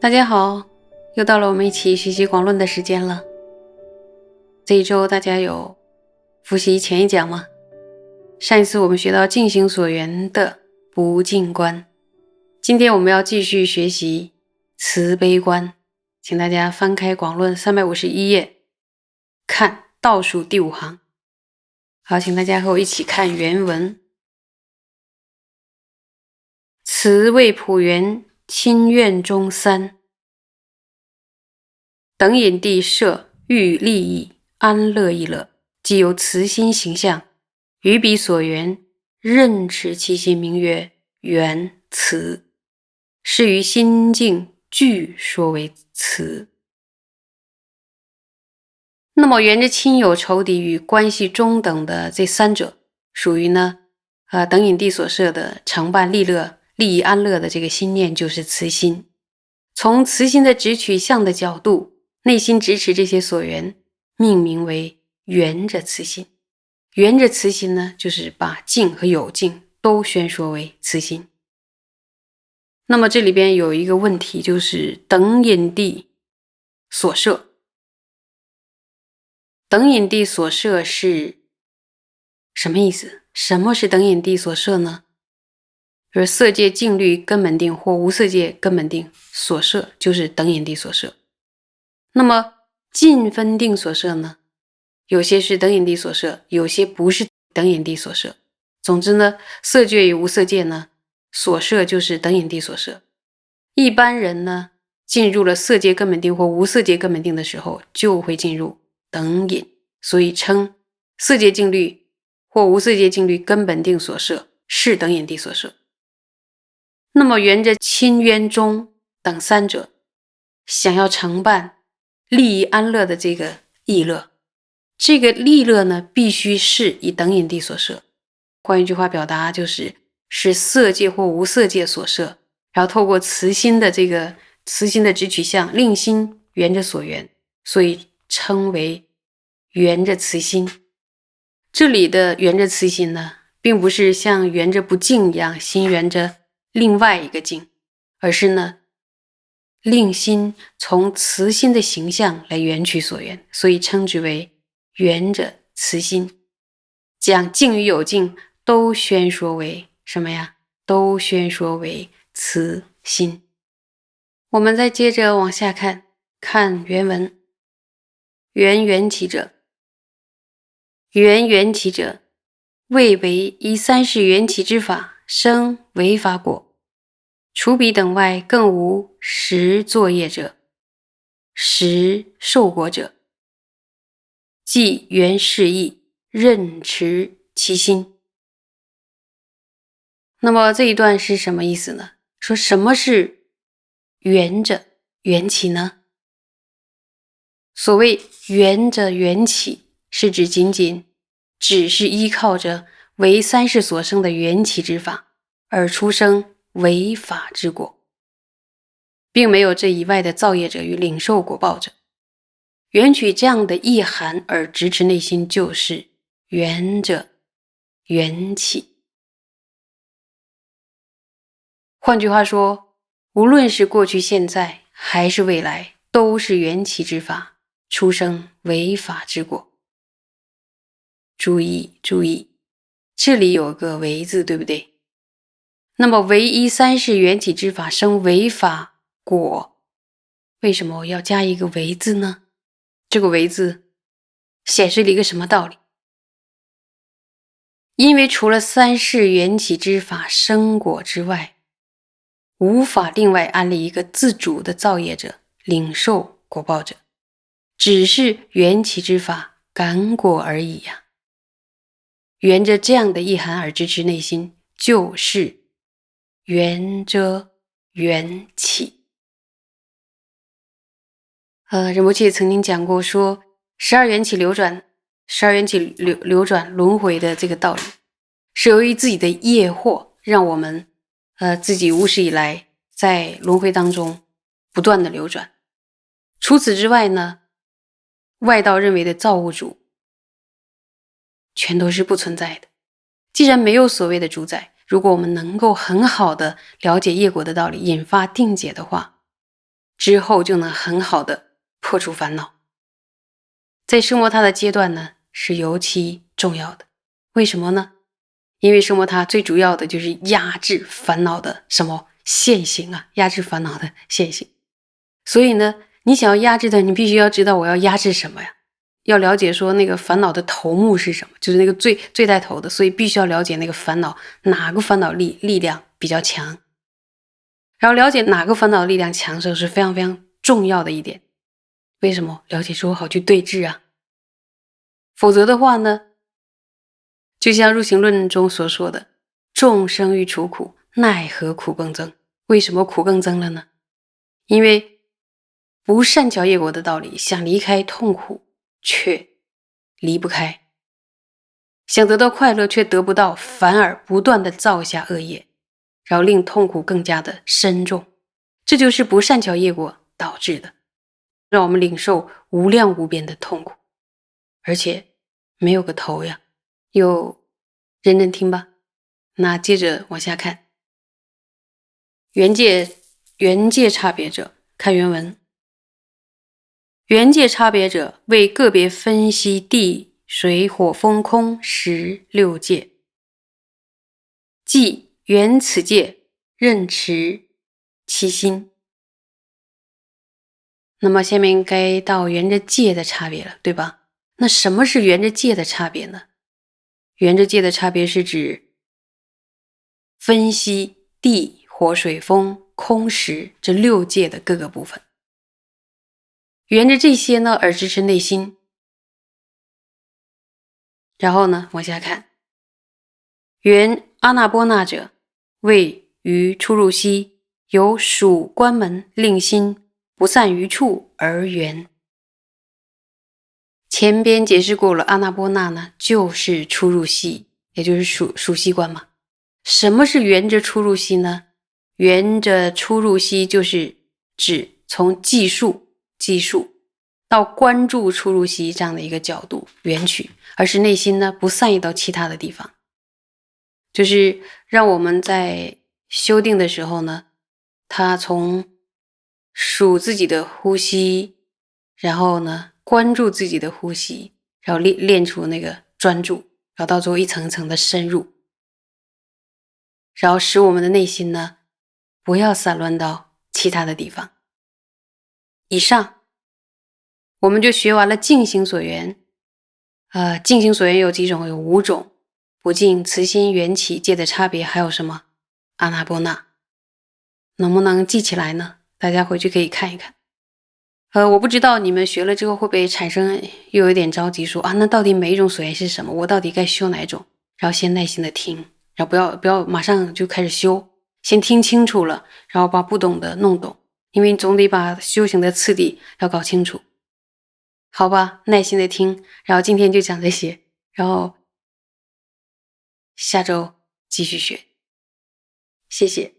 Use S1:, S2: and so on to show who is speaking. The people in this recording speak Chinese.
S1: 大家好，又到了我们一起学习广论的时间了。这一周大家有复习前一讲吗？上一次我们学到尽心所缘的不净观，今天我们要继续学习慈悲观，请大家翻开广论351页，看倒数第5行。好，请大家和我一起看原文。慈为普缘亲愿中三，等引地设欲利益安乐亦乐，即由慈心形象，于彼所缘，任持其心，名曰缘慈。是于心境具说为慈。那么缘着亲友仇敌与关系中等的这三者，属于呢等引地所设的承办利益安乐的这个心念，就是慈心。从慈心的直取向的角度，内心支持这些所缘，命名为缘着慈心。缘着慈心呢，就是把净和有净都宣说为慈心。那么这里边有一个问题，就是等引地所设。等引地所设是什么意思？什么是等引地所设呢？比如色界净律根本定或无色界根本定所设，就是等引地所设。那么尽分定所设呢？有些是等引地所设，有些不是等引地所设。总之呢，色界与无色界呢所设就是等引地所设。一般人呢进入了色界根本定或无色界根本定的时候，就会进入等引，所以称色界净律或无色界净律根本定所设是等引地所设。那么缘着亲冤中等三者，想要承办利益安乐的这个意乐，这个利乐呢必须是以等引地所设。换一句话表达，是色界或无色界所设，然后透过慈心的直取向，令心缘着所缘，所以称为缘着慈心。这里的缘着慈心呢，并不是像缘着不净一样心缘着另外一个净，而是呢令心从慈心的形象来缘取所缘，所以称之为缘着慈心。将净与有净都宣说为什么呀？都宣说为慈心。我们再接着往下看原文。缘缘起者，缘缘起者，谓为依三世缘起之法生违法果，除彼等外更无实作业者，实受果者，即缘是义，任持其心。那么这一段是什么意思呢？说什么是缘着缘起呢？所谓缘着缘起，是指只是依靠着为三世所生的缘起之法而出生违法之果，并没有这以外的造业者与领受果报者。缘取这样的意涵而直持内心，就是缘着缘起。换句话说，无论是过去现在还是未来，都是缘起之法出生违法之果。注意，这里有个为字，对不对？那么唯一三世缘起之法生违法果，为什么要加一个为字呢？这个为字显示了一个什么道理？因为除了三世缘起之法生果之外，无法另外安立一个自主的造业者，领受果报者，只是缘起之法感果而已呀。缘着这样的意涵而支持内心，就是缘着缘起。仁波切曾经讲过，说12缘起流转轮回的这个道理，是由于自己的业祸，让我们自己无始以来在轮回当中不断的流转。除此之外呢，外道认为的造物主全都是不存在的。既然没有所谓的主宰，如果我们能够很好的了解业果的道理，引发定解的话，之后就能很好的破除烦恼。在奢摩他的阶段呢，是尤其重要的。为什么呢？因为奢摩他最主要的就是压制烦恼的什么现行啊，压制烦恼的现行。所以呢，你想要压制的，你必须要知道我要压制什么呀，要了解说那个烦恼的头目是什么，就是那个最带头的，所以必须要了解那个烦恼，哪个烦恼力量比较强。然后了解哪个烦恼力量强的时候是非常非常重要的一点。为什么？了解之后好去对治啊。否则的话呢，就像入行论中所说的，众生欲除苦，奈何苦更增。为什么苦更增了呢？因为不善巧业果的道理，想离开痛苦却离不开，想得到快乐却得不到，反而不断的造下恶业，然后令痛苦更加的深重。这就是不善巧业果导致的，让我们领受无量无边的痛苦，而且没有个头呀。有认真听吧。那接着往下看，缘界差别者，看原文。缘界差别者，为个别分析地水火风空识六界，即缘此界，任持其心。那么下面该到缘着界的差别了，对吧？那什么是缘着界的差别呢？缘着界的差别是指分析地火水风空识这六界的各个部分，缘着这些呢而支持内心。然后呢往下看，缘阿那波那者，谓于出入息，由属关门，令心不散于处而缘。前边解释过了，阿那波那呢就是出入息，也就是属息观嘛。什么是缘着出入息呢？缘着出入息就是指从计数到关注出入息这样的一个角度缘取，而是内心呢不散逸到其他的地方，就是让我们在修订的时候呢，他从数自己的呼吸，然后呢关注自己的呼吸，然后练出那个专注，然后到最后一层一层的深入，然后使我们的内心呢不要散乱到其他的地方。以上我们就学完了净行所缘。净行所缘有几种？有5种。不净、慈心、缘起、界的差别，还有什么？阿那波那。能不能记起来呢？大家回去可以看一看。我不知道你们学了之后会不会产生又有点着急说啊，那到底每一种所缘是什么？我到底该修哪一种？然后先耐心的听，然后不要马上就开始修，先听清楚了，然后把不懂的弄懂，因为你总得把修行的次第要搞清楚。好吧，耐心的听，然后今天就讲这些，然后下周继续学，谢谢。